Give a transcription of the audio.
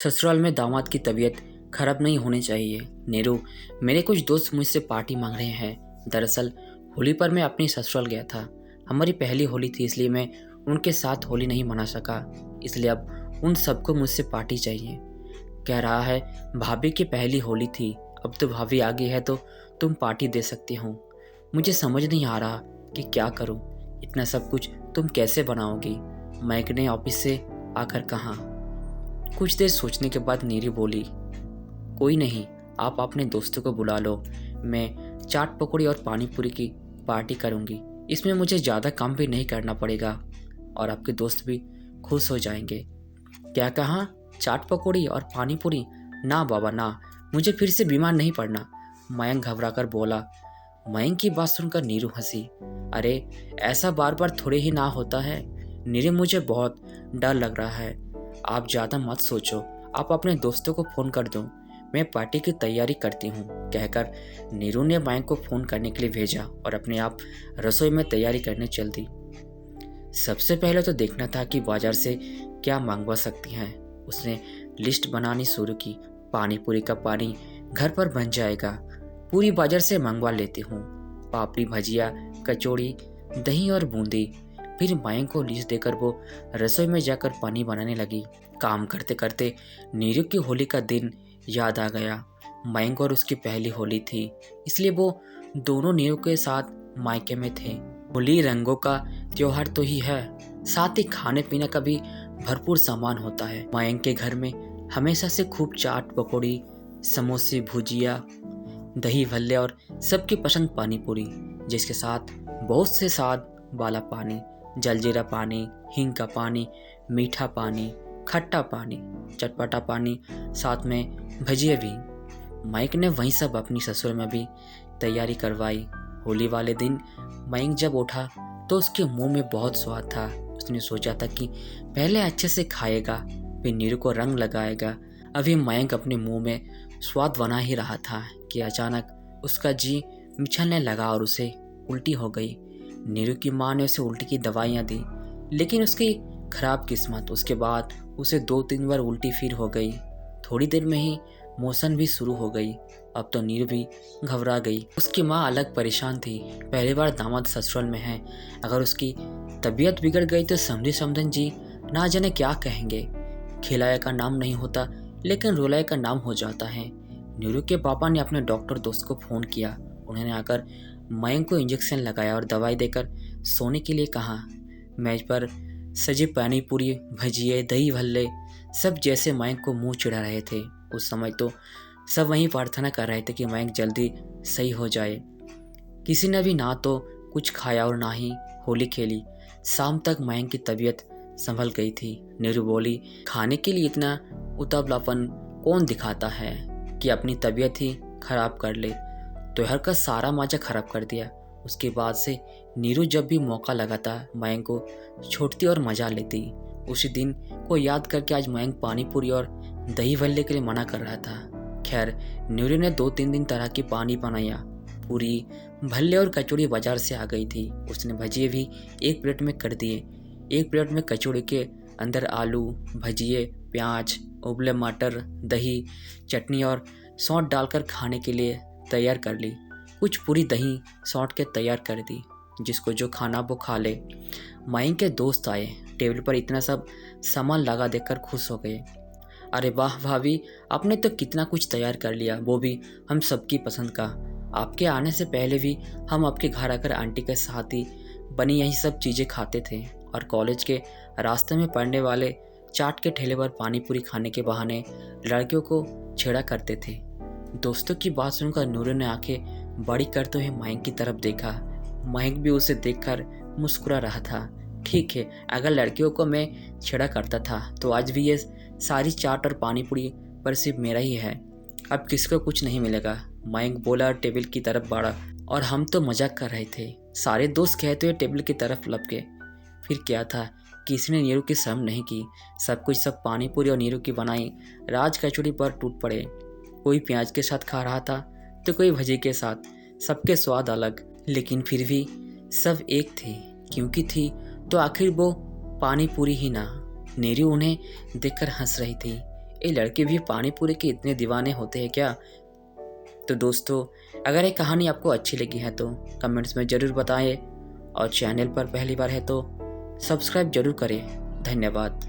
ससुराल में दामाद की तबीयत खराब नहीं होनी चाहिए। नीरू, मेरे कुछ दोस्त मुझसे पार्टी मांग रहे हैं। दरअसल होली पर मैं अपनी ससुराल गया था। हमारी पहली होली थी, इसलिए मैं उनके साथ होली नहीं मना सका। इसलिए अब उन सबको मुझसे पार्टी चाहिए। कह रहा है भाभी की पहली होली थी, अब तो भाभी आ गई है तो तुम पार्टी दे सकती हो। मुझे समझ नहीं आ रहा कि क्या करूं। इतना सब कुछ तुम कैसे बनाओगी? माइक ने ऑफिस से आकर कहा। कुछ देर सोचने के बाद नीरू बोली, कोई नहीं, आप अपने दोस्तों को बुला लो। मैं चाट पकौड़ी और पानी पूरी की पार्टी करूंगी। इसमें मुझे ज़्यादा काम भी नहीं करना पड़ेगा और आपके दोस्त भी खुश हो जाएंगे। क्या कहा? चाट पकौड़ी और पानी पूरी? ना बाबा ना, मुझे फिर से बीमार नहीं पड़ना, मयंक घबराकर बोला। मयंक की बात सुनकर नीरू हंसी। अरे ऐसा बार बार थोड़े ही ना होता है नीरू, मुझे बहुत डर लग रहा है। आप ज़्यादा मत सोचो, आप अपने दोस्तों को फ़ोन कर दो, मैं पार्टी की तैयारी करती हूँ, कहकर नीरू ने मयंक को फ़ोन करने के लिए भेजा और अपने आप रसोई में तैयारी करने चल दी। सबसे पहले तो देखना था कि बाजार से क्या मंगवा सकती हैं। उसने लिस्ट बनानी शुरू की। पानी पूरी का पानी घर पर बन जाएगा, पूरी बाजार से मंगवा लेती हूँ। पापड़ी, भजिया, कचौड़ी, दही और बूंदी। फिर मयंक को लिस्ट देकर वो रसोई में जाकर पानी बनाने लगी। काम करते करते नीरू की होली का दिन याद आ गया। मयंक और उसकी पहली होली थी, इसलिए वो दोनों नीरू के साथ मायके में थे। होली रंगों का त्योहार तो ही है, साथ ही खाने पीने का भी भरपूर सामान होता है। मयंक के घर में हमेशा से खूब चाट पकौड़ी, समोसे, भुजिया, दही भल्ले और सबकी पसंद पानी पूरी, जिसके साथ बहुत से स्वाद वाला पानी, जलजीरा पानी, हींग का पानी, मीठा पानी, खट्टा पानी, चटपटा पानी, साथ में भजिए भी। माइक ने वहीं सब अपनी ससुर में भी तैयारी करवाई। होली वाले दिन मयंक जब उठा तो उसके मुंह में बहुत स्वाद था। उसने सोचा था कि पहले अच्छे से खाएगा, फिर नीरू को रंग लगाएगा। अभी मयंक अपने मुंह में स्वाद बना ही रहा था कि अचानक उसका जी मिचलने लगा और उसे उल्टी हो गई। नीरू की माँ ने उसे उल्टी की दवाइयाँ दी, लेकिन उसकी खराब किस्मत, उसके बाद उसे 2-3 बार उल्टी फिर हो गई। थोड़ी देर में ही मोशन भी शुरू हो गई। अब तो नीरू भी घबरा गई। उसकी माँ अलग परेशान थी। पहली बार दामाद ससुराल में है, अगर उसकी तबीयत बिगड़ गई तो समझी समधन जी ना जाने क्या कहेंगे। खिलाया का नाम नहीं होता, लेकिन रुलाया का नाम हो जाता है। नीरू के पापा ने अपने डॉक्टर दोस्त को फ़ोन किया। उन्होंने आकर मयंक को इंजेक्शन लगाया और दवाई देकर सोने के लिए कहा। मेज पर सजे पानी पूरी, भजिए, दही भल्ले सब जैसे मयंक को मुंह चिढ़ा रहे थे। उस समय तो सब वहीं प्रार्थना कर रहे थे कि मयंक जल्दी सही हो जाए। किसी ने भी ना तो कुछ खाया और ना ही होली खेली। शाम तक मयंक की तबीयत संभल गई थी। नीरू बोली, खाने के लिए इतना उतावलापन कौन दिखाता है कि अपनी तबीयत ही खराब कर ले। त्योहार का सारा मजा खराब कर दिया। उसके बाद से नीरू जब भी मौका लगाता मयंक को छोड़ती और मजा लेती। उसी दिन को याद करके आज मयंक पानी पूरी और दही भल्ले के लिए मना कर रहा था। खैर, नीरू ने 2-3 दिन तरह की पानी बनाया। पूरी, भल्ले और कचौड़ी बाजार से आ गई थी। उसने भजिए भी एक प्लेट में कर दिए। एक प्लेट में कचौड़ी के अंदर आलू, भजिए, प्याज, उबले मटर, दही, चटनी और सौंठ डालकर खाने के लिए तैयार कर ली। कुछ पूरी दही सौंठ के तैयार कर दी, जिसको जो खाना वो खा ले। मयंक के दोस्त आए। टेबल पर इतना सब सामान लगा देखकर खुश हो गए। अरे वाह भाभी, आपने तो कितना कुछ तैयार कर लिया, वो भी हम सबकी पसंद का। आपके आने से पहले भी हम आपके घर आकर आंटी के साथ ही बनी यही सब चीज़ें खाते थे और कॉलेज के रास्ते में पड़ने वाले चाट के ठेले पर पानी पूरी खाने के बहाने लड़कियों को छेड़ा करते थे। दोस्तों की बात सुनकर नूरे ने आंखें बड़ी करते हुए मयंक की तरफ देखा। मयंक भी उसे देखकर मुस्कुरा रहा था। ठीक है, अगर लड़कियों को मैं छेड़ा करता था तो आज भी ये सारी चाट और पानी पूरी पर सिर्फ मेरा ही है, अब किसको कुछ नहीं मिलेगा। मयंक बोला और टेबल की तरफ बढ़ा। और हम तो मजाक कर रहे थे, सारे दोस्त कहते हुए टेबल की तरफ लपके। फिर क्या था, किसी ने नीरू की शर्म नहीं की। सब पानी पूरी और नीरू की बनाई राज कचौड़ी पर टूट पड़े। कोई प्याज के साथ खा रहा था तो कोई भजी के साथ, सबके स्वाद अलग, लेकिन फिर भी सब एक थे। क्योंकि थी तो आखिर वो पानी पूरी ही ना। नीरू उन्हें देखकर हंस रही थी। ये लड़के भी पानी पूरी के इतने दीवाने होते हैं क्या? तो दोस्तों, अगर ये कहानी आपको अच्छी लगी है तो कमेंट्स में ज़रूर बताएं और चैनल पर पहली बार है तो सब्सक्राइब जरूर करें। धन्यवाद।